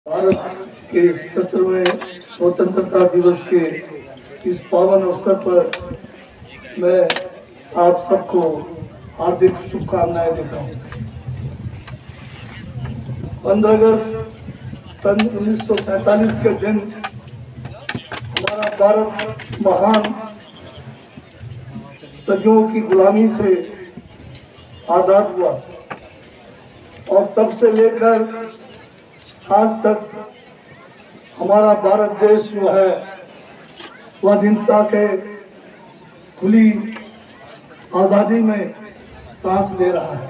भारत के 77वें स्वतंत्रता दिवस के इस पावन अवसर पर मैं आप सबको हार्दिक शुभकामनाएं देता हूँ। 15 अगस्त सन 1947 के दिन हमारा भारत महान सदियों की गुलामी से आज़ाद हुआ और तब से लेकर आज तक हमारा भारत देश जो है स्वाधीनता के खुली आज़ादी में सांस ले रहा है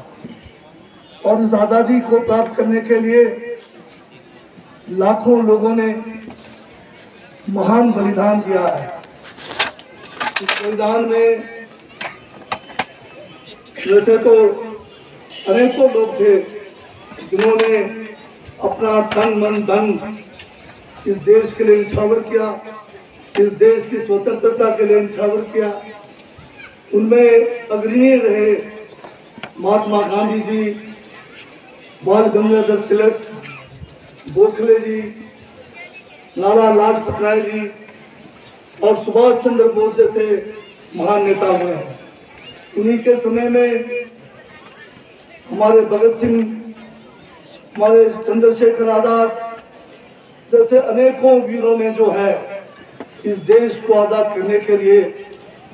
और इस आज़ादी को प्राप्त करने के लिए लाखों लोगों ने महान बलिदान दिया है। इस बलिदान में वैसे तो अनेकों लोग थे जिन्होंने अपना तन मन धन इस देश के लिए न्यौछावर किया, इस देश की स्वतंत्रता के लिए न्यौछावर किया। उनमें अग्रणी रहे महात्मा गांधी जी, बाल गंगाधर तिलक, गोखले जी, लाला लाजपत राय जी और सुभाष चंद्र बोस जैसे महान नेता हुए हैं। उन्हीं के समय में हमारे भगत सिंह, हमारे चंद्रशेखर आजाद जैसे अनेकों वीरों ने जो है इस देश को आज़ाद करने के लिए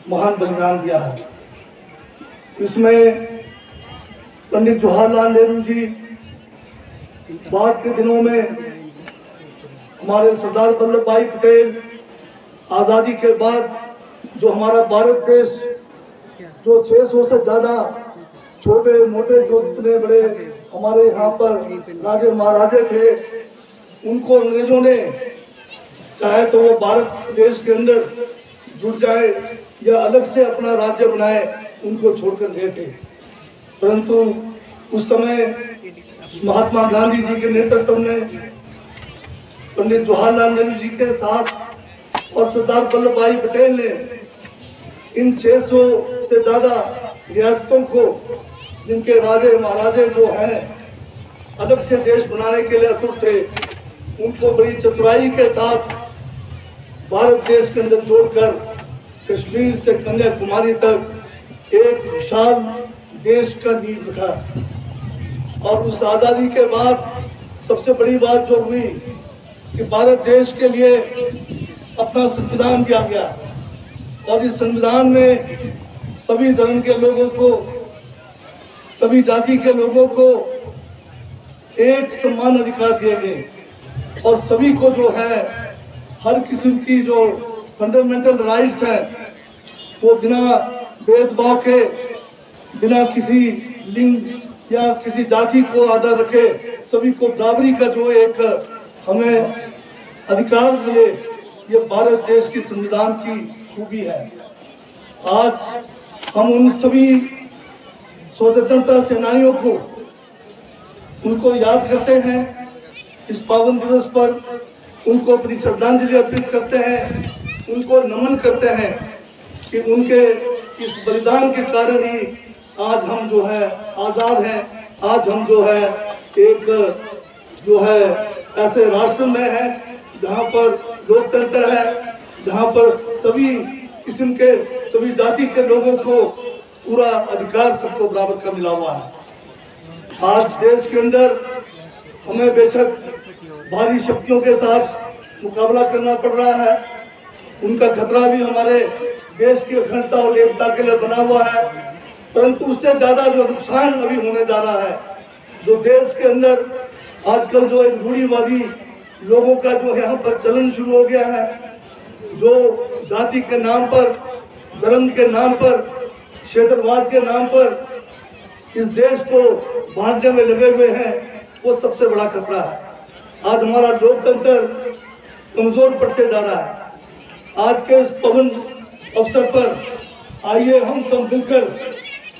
महान बलिदान दिया है। इसमें पंडित जवाहरलाल नेहरू जी, बाद के दिनों में हमारे सरदार वल्लभ भाई पटेल, आज़ादी के बाद जो हमारा भारत देश जो 600 से ज़्यादा छोटे मोटे जो इतने बड़े हमारे यहाँ पर राजे महाराजे थे, उनको अंग्रेजों ने चाहे तो वो भारत देश के अंदर जुड़ जाए या अलग से अपना राज्य बनाए, उनको छोड़कर गए थे। परंतु उस समय महात्मा गांधी जी के नेतृत्व में पंडित जवाहरलाल नेहरू जी के साथ और सरदार वल्लभ भाई पटेल ने इन 600 से ज्यादा रियासतों को, जिनके राजे महाराजे जो हैं अलग से देश बनाने के लिए अतुट थे, उनको बड़ी चतुराई के साथ भारत देश के अंदर जोड़कर कश्मीर से कन्याकुमारी तक एक विशाल देश का नींव रखा। और उस आज़ादी के बाद सबसे बड़ी बात जो हुई कि भारत देश के लिए अपना संविधान दिया गया और इस संविधान में सभी धर्म के लोगों को, सभी जाति के लोगों को एक समान अधिकार दिए गए और सभी को जो है हर किस्म की जो फंडामेंटल राइट्स हैं वो बिना भेदभाव के, बिना किसी लिंग या किसी जाति को आदर रखे सभी को बराबरी का जो एक हमें अधिकार मिले, ये भारत देश की संविधान की खूबी है। आज हम उन सभी स्वतंत्रता सेनानियों को, उनको याद करते हैं इस पावन दिवस पर, उनको अपनी श्रद्धांजलि अर्पित करते हैं, उनको नमन करते हैं कि उनके इस बलिदान के कारण ही आज हम जो है आज़ाद हैं। आज हम जो है एक जो है ऐसे राष्ट्र में हैं जहाँ पर लोकतंत्र है, जहाँ पर सभी किस्म के, सभी जाति के लोगों को पूरा अधिकार सबको बराबर का मिला हुआ है। आज देश के अंदर हमें बेशक भारी शक्तियों के साथ मुकाबला करना पड़ रहा है, उनका खतरा भी हमारे देश की अखंडता और एकता के लिए बना हुआ है। परंतु उससे ज़्यादा जो नुकसान अभी होने जा रहा है, जो देश के अंदर आजकल जो एक रूढ़िवादी लोगों का जो यहाँ पर चलन शुरू हो गया है, जो जाति के नाम पर, धर्म के नाम पर, क्षेत्रवाद के नाम पर इस देश को बांटने में लगे हुए हैं, वो सबसे बड़ा खतरा है। आज हमारा लोकतंत्र कमजोर पड़ते जा रहा है। आज के इस पवन अवसर पर आइए हम सब मिलकर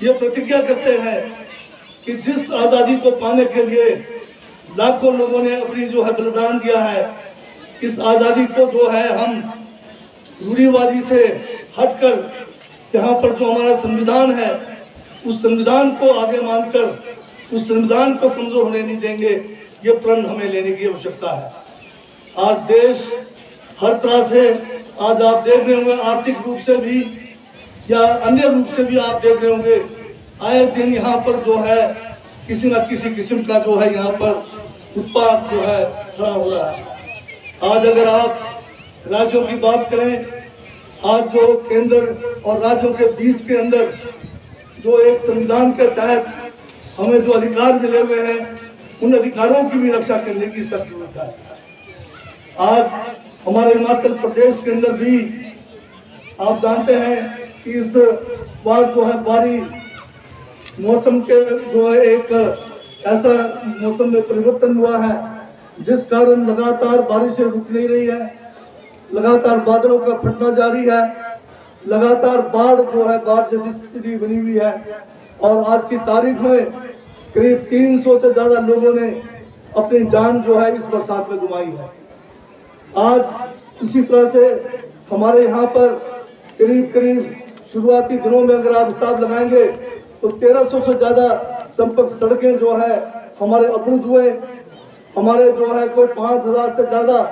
ये प्रतिज्ञा करते हैं कि जिस आज़ादी को पाने के लिए लाखों लोगों ने अपनी जो है बलिदान दिया है, इस आज़ादी को जो है हम रूढ़िवादी से हटकर यहाँ पर जो हमारा संविधान है, उस संविधान को आगे मानकर, उस संविधान को कमजोर होने नहीं देंगे। ये प्रण हमें लेने की आवश्यकता है। आज देश हर तरह से, आज आप देख रहे होंगे आर्थिक रूप से भी या अन्य रूप से भी आप देख रहे होंगे, आए दिन यहाँ पर जो है किसी न किसी किस्म का जो है यहाँ पर उत्पाद जो है खड़ा हो रहा है। आज अगर आप राज्यों की बात करें, आज जो केंद्र और राज्यों के बीच के अंदर जो एक संविधान के तहत हमें जो अधिकार मिले हुए हैं, उन अधिकारों की भी रक्षा करने की सख्त जरूरत है। आज हमारे हिमाचल प्रदेश के अंदर भी आप जानते हैं कि इस बार जो है बारी मौसम के जो है एक ऐसा मौसम में परिवर्तन हुआ है जिस कारण लगातार बारिशें रुक नहीं रही है, लगातार बादलों का फटना जारी है, लगातार बाढ़ जो है बाढ़ जैसी स्थिति बनी हुई है। और आज की तारीख में करीब 300 से ज़्यादा लोगों ने अपनी जान जो है इस बरसात में गुमाई है। आज इसी तरह से हमारे यहाँ पर करीब शुरुआती दिनों में अगर आप हिसाब लगाएंगे तो 1300 से ज़्यादा संपर्क सड़कें जो है हमारे अवरुद्ध हुए। हमारे जो है कोई 5000 से ज़्यादा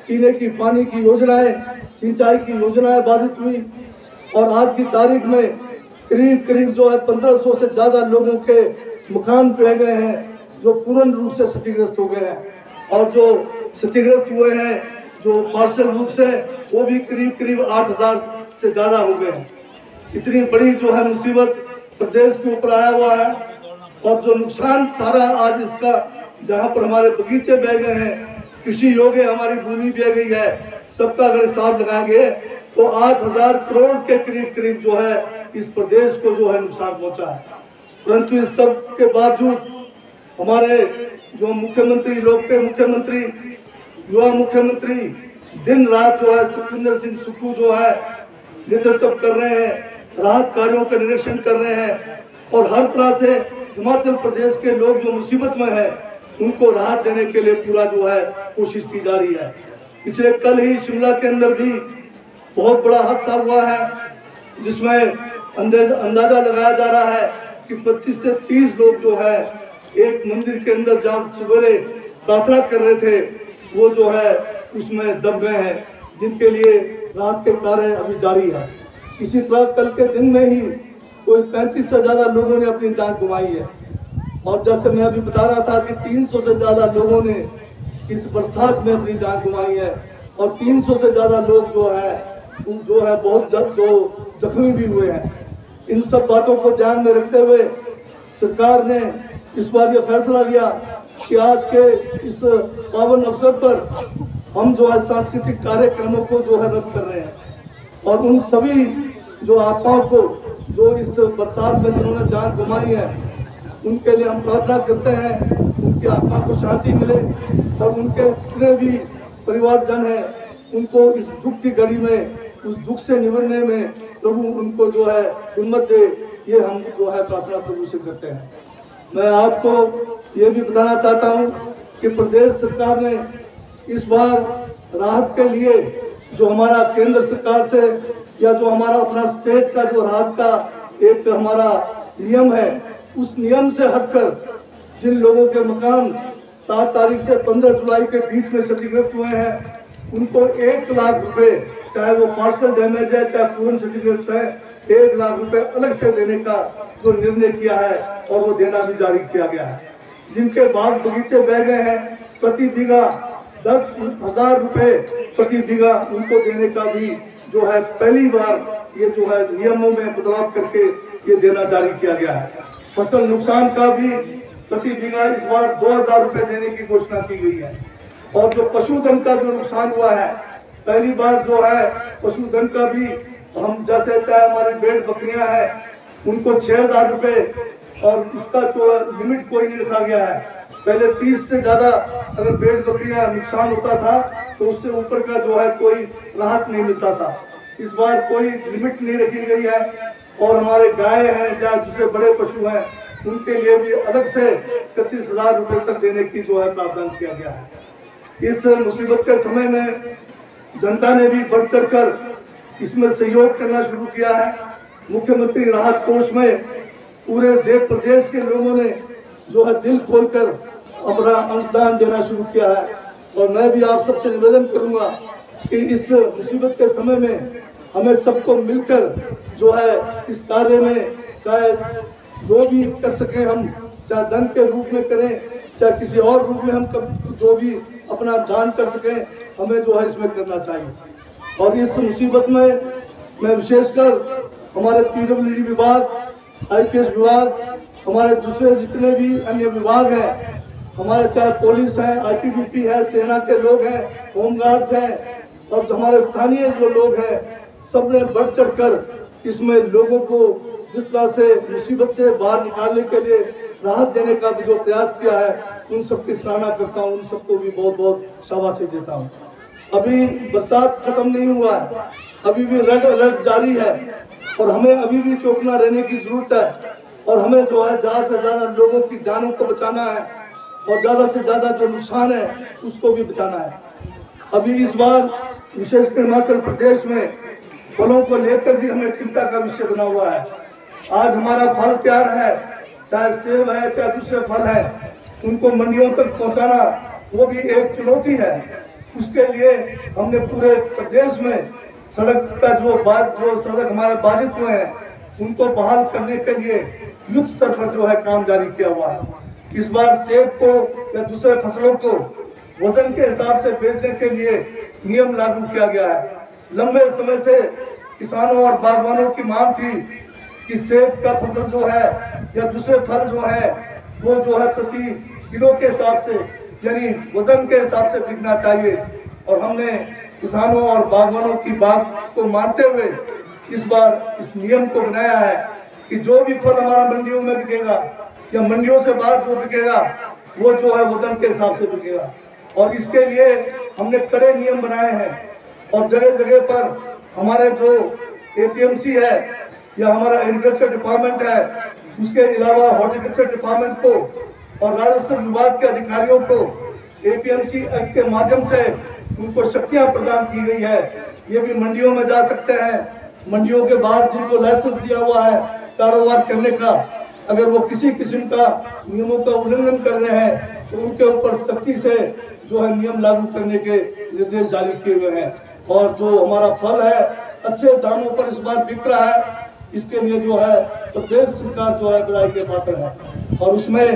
पीने की पानी की योजनाएं, सिंचाई की योजनाएं बाधित हुई। और आज की तारीख में करीब जो है 1500 से ज़्यादा लोगों के मकान बह गए हैं जो पूर्ण रूप से क्षतिग्रस्त हो गए हैं। और जो क्षतिग्रस्त हुए हैं जो पार्शियल रूप से, वो भी करीब 8000 से ज़्यादा हो गए हैं। इतनी बड़ी जो है मुसीबत प्रदेश के ऊपर आया हुआ है। और जो नुकसान सारा आज इसका, जहाँ पर हमारे बगीचे बह गए हैं, कृषि योग्य हमारी भूमि बह गई है, सबका अगर हिसाब लगाएंगे तो 8000 करोड़ के करीब जो है इस प्रदेश को जो है नुकसान पहुंचा है। परंतु इस सब के बावजूद हमारे जो मुख्यमंत्री, लोकप्रिय मुख्यमंत्री, युवा मुख्यमंत्री दिन रात जो है सुखविंदर सिंह सुक्खू जो है नेतृत्व कर रहे हैं, राहत कार्यों का निरीक्षण कर रहे हैं और हर तरह से हिमाचल प्रदेश के लोग जो मुसीबत में है उनको राहत देने के लिए पूरा जो है कोशिश की जा रही है। पिछले कल ही शिमला के अंदर भी बहुत बड़ा हादसा हुआ है जिसमें अंदाजा लगाया जा रहा है कि 25 से 30 लोग जो है एक मंदिर के अंदर जहाँ सवेरे प्रार्थना कर रहे थे वो जो है उसमें दब गए हैं, जिनके लिए राहत के कार्य अभी जारी है। इसी तरह कल के दिन में ही कोई 35 से ज़्यादा लोगों ने अपनी जान गंवाई है। और जैसे मैं अभी बता रहा था कि 300 से ज़्यादा लोगों ने इस बरसात में अपनी जान गंवाई है और 300 से ज़्यादा लोग जो है बहुत जो जख्मी भी हुए हैं। इन सब बातों को ध्यान में रखते हुए सरकार ने इस बार यह फैसला लिया कि आज के इस पावन अवसर पर हम जो है सांस्कृतिक कार्यक्रमों को जो है रद्द कर रहे हैं और उन सभी जो आत्माओं को जो इस बरसात में जिन्होंने जान गंवाई है उनके लिए हम प्रार्थना करते हैं उनकी आत्मा को शांति मिले और उनके जितने भी परिवारजन हैं उनको इस दुख की घड़ी में, उस दुख से निवरने में प्रभु उनको जो है हिम्मत दे, ये हम जो है प्रार्थना प्रभु से करते हैं। मैं आपको ये भी बताना चाहता हूँ कि प्रदेश सरकार ने इस बार राहत के लिए जो हमारा केंद्र सरकार से या जो हमारा अपना स्टेट का जो राहत का एक हमारा नियम है, उस नियम से हटकर जिन लोगों के मकान 7 तारीख से 15 जुलाई के बीच में क्षतिग्रस्त हुए हैं उनको 1 लाख रुपए, चाहे वो पार्शियल डैमेज है चाहे पूर्ण क्षतिग्रस्त है, 1 लाख रुपए अलग से देने का जो निर्णय किया है और वो देना भी जारी किया गया है। जिनके बाग बगीचे बह गए हैं प्रति बीघा 10,000 रुपए प्रति बीघा उनको देने का भी जो है पहली बार ये जो है नियमों में बदलाव करके ये देना जारी किया गया है। फसल नुकसान का भी प्रति बीघा इस बार 2,000 रुपए देने की घोषणा की गई है। और जो पशुधन का जो नुकसान हुआ है पहली बार जो है पशुधन का भी हम जैसे चाहे हमारे भेड़ बकरियां हैं उनको 6,000 रुपए और उसका जो लिमिट कोई नहीं रखा गया है। पहले 30 से ज़्यादा अगर भेड़ बकरियां नुकसान होता था तो उससे ऊपर का जो है कोई राहत नहीं मिलता था। इस बार कोई लिमिट नहीं रखी गई है और हमारे गाय हैं या दूसरे बड़े पशु हैं उनके लिए भी अलग से 31,000 रुपए तक देने की जो है प्रावधान किया गया है। इस मुसीबत के समय में जनता ने भी बढ़ चढ़ कर इसमें सहयोग करना शुरू किया है। मुख्यमंत्री राहत कोष में पूरे प्रदेश के लोगों ने जो है दिल खोलकर अपना अंशदान देना शुरू किया है। और मैं भी आप सबसे निवेदन करूंगा कि इस मुसीबत के समय में हमें सबको मिलकर जो है इस कार्य में चाहे जो भी कर सकें हम, चाहे धन के रूप में करें, चाहे किसी और रूप में हम जो भी अपना दान कर सकें, हमें जो है इसमें करना चाहिए। और इस मुसीबत में मैं विशेषकर हमारे PWD विभाग, IPS विभाग, हमारे दूसरे जितने भी अन्य विभाग हैं, हमारे चाहे पुलिस है, ITBP है, सेना के लोग हैं, होमगार्ड्स हैं, और जो हमारे स्थानीय जो लोग हैं, सब ने बढ़ चढ़कर इसमें लोगों को जिस तरह से मुसीबत से बाहर निकालने के लिए राहत देने का जो प्रयास किया है, उन सबकी सराहना करता हूँ, उन सबको भी बहुत बहुत शाबाशी देता हूँ। अभी बरसात खत्म नहीं हुआ है, अभी भी रेड अलर्ट जारी है और हमें अभी भी चौकना रहने की जरूरत है। और हमें जो है ज़्यादा से ज़्यादा लोगों की जानों को बचाना है और ज़्यादा से ज़्यादा जो नुकसान है उसको भी बचाना है। अभी इस बार विशेषकर हिमाचल प्रदेश में फलों को लेकर भी हमें चिंता का विषय बना हुआ है। आज हमारा फल तैयार है, चाहे सेब है, चाहे दूसरे फल है, उनको मंडियों तक पहुंचाना वो भी एक चुनौती है। उसके लिए हमने पूरे प्रदेश में सड़क का जो सड़क हमारे बाधित हुए हैं उनको बहाल करने के लिए युद्ध स्तर पर जो है काम जारी किया हुआ है। इस बार सेब को या दूसरे फसलों को वजन के हिसाब से बेचने के लिए नियम लागू किया गया है। लंबे समय से किसानों और बागवानों की मांग थी कि सेब का फसल जो है या दूसरे फल जो है वो जो है प्रति किलो के हिसाब से यानी वजन के हिसाब से बिकना चाहिए। और हमने किसानों और बागवानों की बात को मानते हुए इस बार इस नियम को बनाया है कि जो भी फल हमारा मंडियों में बिकेगा या मंडियों से बाहर जो बिकेगा वो जो है वजन के हिसाब से बिकेगा। और इसके लिए हमने कड़े नियम बनाए हैं और जगह जगह पर हमारे जो APMC है या हमारा एग्रीकल्चर डिपार्टमेंट है, उसके अलावा हॉर्टिकल्चर डिपार्टमेंट को और राजस्व विभाग के अधिकारियों को APMC एक्ट के माध्यम से उनको शक्तियां प्रदान की गई है। ये भी मंडियों में जा सकते हैं। मंडियों के बाहर जिनको लाइसेंस दिया हुआ है कारोबार करने का, अगर वो किसी किस्म का नियमों का उल्लंघन कर रहे हैं तो उनके ऊपर सख्ती से जो है नियम लागू करने के निर्देश जारी किए हुए हैं। और जो हमारा फल है अच्छे दामों पर इस बार बिक रहा है, इसके लिए जो है प्रदेश सरकार जो है बधाई के पात्र है। और उसमें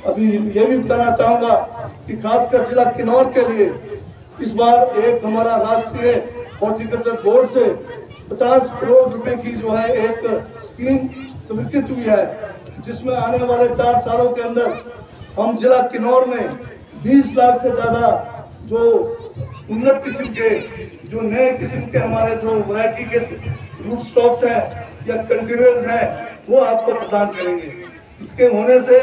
अभी ये भी बताना चाहूँगा कि खासकर जिला किन्नौर के लिए इस बार एक हमारा राष्ट्रीय हॉर्टिकल्चर बोर्ड से 50 करोड़ रुपए की जो है एक स्कीम स्वीकृत हुई है, जिसमें आने वाले 4 सालों के अंदर हम जिला किन्नौर में 20 लाख से ज़्यादा जो उन्नत किस्म के जो नए किस्म के हमारे जो वैरायटी के रूट स्टॉक्स हैं या कल्टीवेटर्स हैं वो आपको प्रदान करेंगे। इसके होने से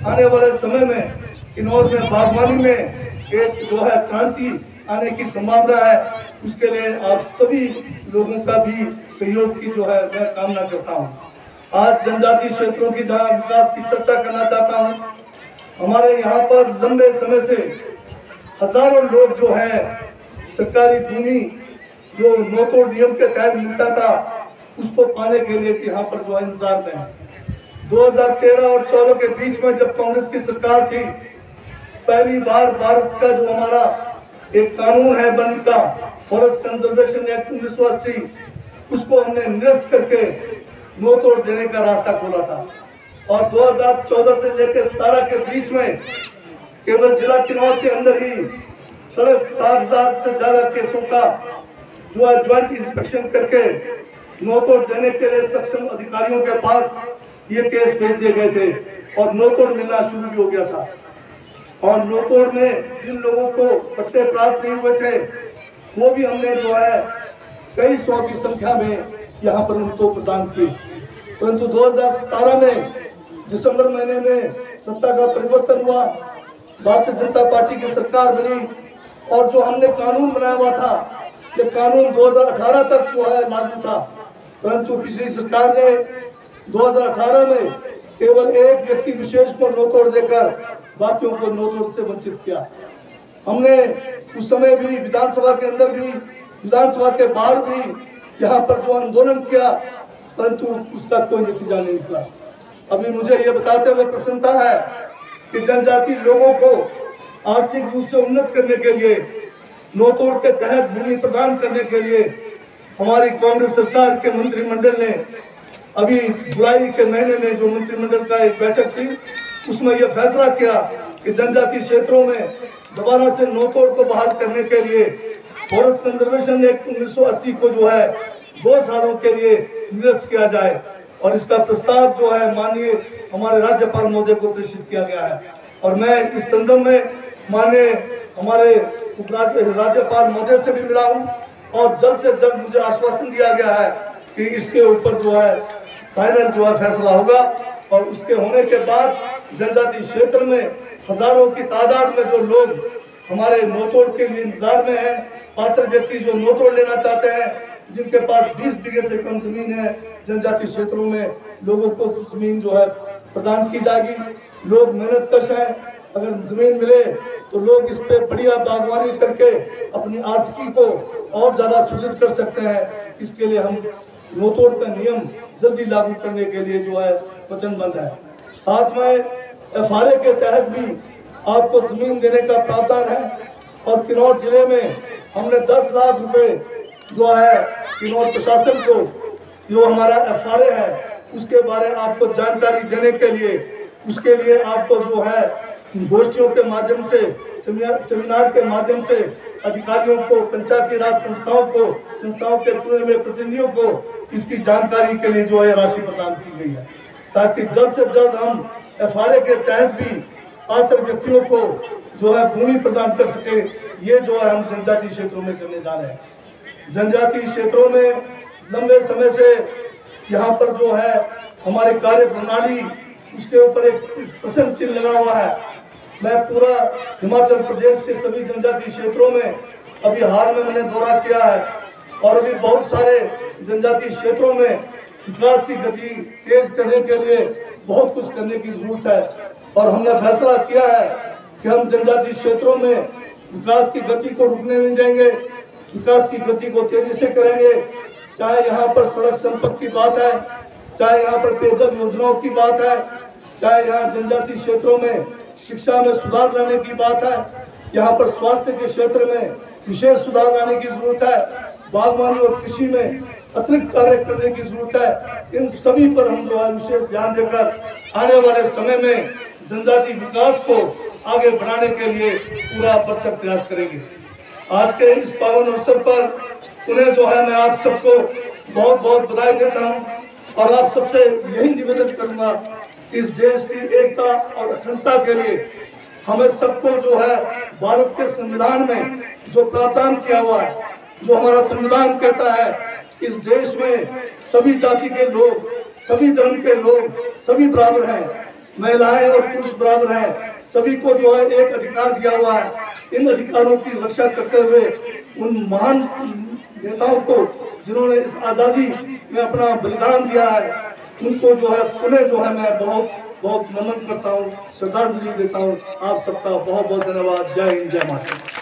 आने वाले समय में किन्नौर में बागवानी में एक जो है क्रांति आने की संभावना है। उसके लिए आप सभी लोगों का भी सहयोग की जो है मैं कामना करता हूँ। आज जनजातीय क्षेत्रों की जहाँ विकास की चर्चा करना चाहता हूँ। हमारे यहाँ पर लंबे समय से हजारों लोग जो है सरकारी भूमि जो नोटो नियम के तहत मिलता था उसको पाने के लिए यहाँ पर जो है इंतजार में है। 2013 और 14 के बीच में जब कांग्रेस की सरकार थी, पहली बार भारत का जो हमारा एक कानून है वन का, फॉरेस्ट कंजर्वेशन एक्ट 1980, उसको हमने निरस्त करके नो तोड़ देने का रास्ता खोला था। और 2014 से लेकर 17 के बीच में केवल जिला किन्नौर के अंदर ही 7,500 से ज्यादा केसों का जो है ज्वाइंट इंस्पेक्शन करके नो तोड़ देने के लिए सक्षम अधिकारियों के पास ये केस भेज दिए गए थे और नो तोड़ मिलना शुरू भी हो गया था। और नो तोड़ में जिन लोगों को पट्टे प्राप्त नहीं हुए थे वो भी हमने जो है कई 100 की संख्या में यहाँ पर उनको प्रदान किए। परंतु 2017 में दिसंबर महीने में सत्ता का परिवर्तन हुआ, भारतीय जनता पार्टी की सरकार बनी और जो हमने कानून बनाया हुआ था ये कानून 2018 तक जो है लागू था। परंतु पिछली सरकार ने 2018 में केवल एक व्यक्ति विशेष को नो तोड़ देकर बाकियों को नो तोड़ से वंचित किया। हमने उस समय भी विधानसभा के अंदर भी विधानसभा के बाहर भी यहाँ पर जो आंदोलन किया, परंतु उसका कोई नतीजा नहीं निकला। अभी मुझे ये बताते हुए प्रसन्नता है कि जनजाति लोगों को आर्थिक रूप से उन्नत करने के लिए, नोतोड़ के तहत भूमि प्रदान करने के लिए हमारी कांग्रेस सरकार के मंत्रिमंडल ने अभी जुलाई के महीने में जो मंत्रिमंडल का एक बैठक थी उसमें यह फैसला किया कि जनजाति क्षेत्रों में दोबारा से नोतोड़ को बहाल करने के लिए फॉरेस्ट कंजर्वेशन एक्ट 1980 को जो है 2 सालों के लिए निरस्त किया जाए और इसका प्रस्ताव जो है माननीय हमारे राज्यपाल महोदय को प्रेषित किया गया है। और मैं इस संदर्भ में माननीय हमारे राज्यपाल महोदय से भी मिला हूँ और जल्द से जल्द मुझे आश्वासन दिया गया है कि इसके ऊपर जो है फाइनल जो है फैसला होगा और उसके होने के बाद जनजाति क्षेत्र में हजारों की तादाद में जो लोग हमारे नोतोड़ के लिए इंतजार में हैं, पात्र व्यक्ति जो नोतोड़ लेना चाहते हैं, जिनके पास 20 बीघे से कम जमीन है, जनजाति क्षेत्रों में लोगों को जमीन जो है प्रदान की जाएगी। लोग मेहनत कश हैं, अगर जमीन मिले तो लोग इस पे बढ़िया बागवानी करके अपनी आर्थिकी को और ज़्यादा सुदृढ़ कर सकते हैं। इसके लिए हम नोतोड़ का नियम जल्दी लागू करने के लिए जो है वचनबद्ध है। साथ में FRA के तहत भी आपको जमीन देने का प्रावधान है और किन्नौर जिले में हमने 10 लाख रुपए जो है किन्नौर प्रशासन को जो हमारा FRA है उसके बारे में आपको जानकारी देने के लिए, उसके लिए आपको जो है गोष्ठियों के माध्यम से, सेमिनार के माध्यम से अधिकारियों को, पंचायती राज संस्थाओं के चुने हुए प्रतिनिधियों को इसकी जानकारी के लिए जो है राशि प्रदान की गई है, ताकि जल्द से जल्द हम FRA के तहत भी पात्र व्यक्तियों को जो है भूमि प्रदान कर सके। ये जो है हम जनजाति क्षेत्रों में करने जा रहे हैं। जनजाति क्षेत्रों में लंबे समय से यहाँ पर जो है हमारी कार्य प्रणाली, उसके ऊपर एक प्रश्न चिन्ह लगा हुआ है। मैं पूरा हिमाचल प्रदेश के सभी जनजाति क्षेत्रों में अभी हाल में मैंने दौरा किया है और अभी बहुत सारे जनजाति क्षेत्रों में विकास की गति तेज करने के लिए बहुत कुछ करने की जरूरत है और हमने फैसला किया है कि हम जनजाति क्षेत्रों में विकास की गति को रुकने नहीं देंगे, विकास की गति को तेजी से करेंगे। चाहे यहाँ पर सड़क संपर्क की बात है, चाहे यहाँ पर पेयजल योजनाओं की बात है, चाहे यहाँ जनजाति क्षेत्रों में शिक्षा में सुधार लाने की बात है, यहाँ पर स्वास्थ्य के क्षेत्र में विशेष सुधार लाने की जरूरत है, बागवानी और कृषि में अतिरिक्त कार्य करने की जरूरत है। इन सभी पर हम जो है विशेष ध्यान देकर आने वाले समय में जनजाति विकास को आगे बढ़ाने के लिए पूरा भरसक प्रयास करेंगे। आज के इस पावन अवसर पर उन्हें जो है मैं आप सबको बहुत बहुत बधाई देता हूं और आप सबसे यही निवेदन करूंगा कि इस देश की एकता और अखंडता के लिए हमें सबको जो है भारत के संविधान में जो प्रावधान किया हुआ है, जो हमारा संविधान कहता है इस देश में सभी जाति के लोग, सभी धर्म के लोग सभी बराबर हैं, महिलाएं और पुरुष बराबर हैं, सभी को जो है एक अधिकार दिया हुआ है। इन अधिकारों की रक्षा करते हुए उन महान नेताओं को जिन्होंने इस आज़ादी में अपना बलिदान दिया है, उनको जो है पुनः जो है मैं बहुत बहुत नमन करता हूँ, श्रद्धांजलि देता हूँ। आप सबका बहुत बहुत धन्यवाद। जय हिंद, जय माता।